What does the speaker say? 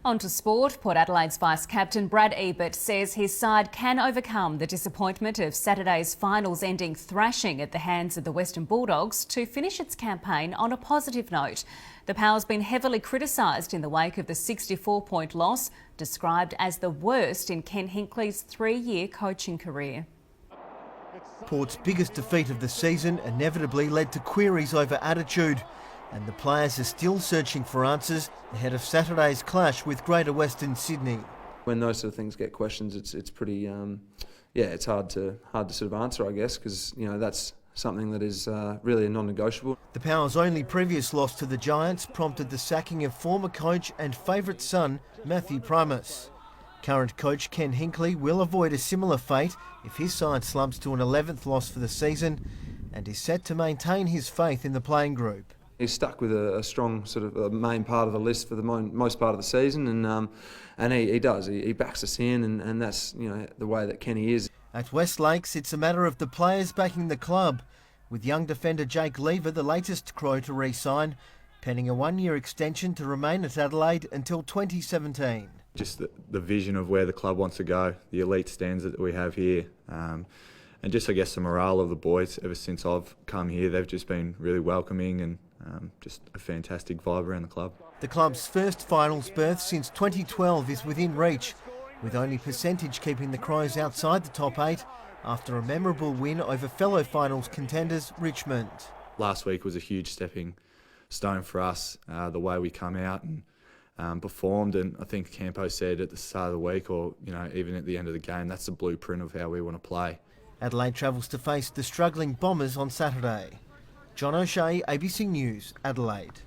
On to sport. Port Adelaide's vice-captain Brad Ebert says his side can overcome the disappointment of Saturday's finals ending thrashing at the hands of the Western Bulldogs to finish its campaign on a positive note. The power's been heavily criticised in the wake of the 64-point loss, described as the worst in Ken Hinkley's 3-year coaching career. Port's biggest defeat of the season inevitably led to queries over attitude, and the players are still searching for answers ahead of Saturday's clash with Greater Western Sydney. When those sort of things get questions, it's pretty, it's hard to sort of answer, I guess, because that's something that is really a non-negotiable. The Power's only previous loss to the Giants prompted the sacking of former coach and favourite son Matthew Primus. Current coach Ken Hinkley will avoid a similar fate if his side slumps to an 11th loss for the season, and is set to maintain his faith in the playing group. He's stuck with a strong sort of main part of the list for the most part of the season, and he does. He backs us in, and that's the way that Kenny is. At West Lakes, it's a matter of the players backing the club, with young defender Jake Lever the latest Crow to re-sign, pending a 1-year extension to remain at Adelaide until 2017. Just the vision of where the club wants to go, the elite standards that we have here, and just I guess the morale of the boys ever since I've come here. They've just been really welcoming and just a fantastic vibe around the club. The club's first finals berth since 2012 is within reach, with only percentage keeping the Crows outside the top 8 after a memorable win over fellow finals contenders Richmond. Last week was a huge stepping stone for us, the way we come out and performed, and I think Campo said at the start of the week, or even at the end of the game, that's the blueprint of how we want to play. Adelaide travels to face the struggling Bombers on Saturday. John O'Shea, ABC News, Adelaide.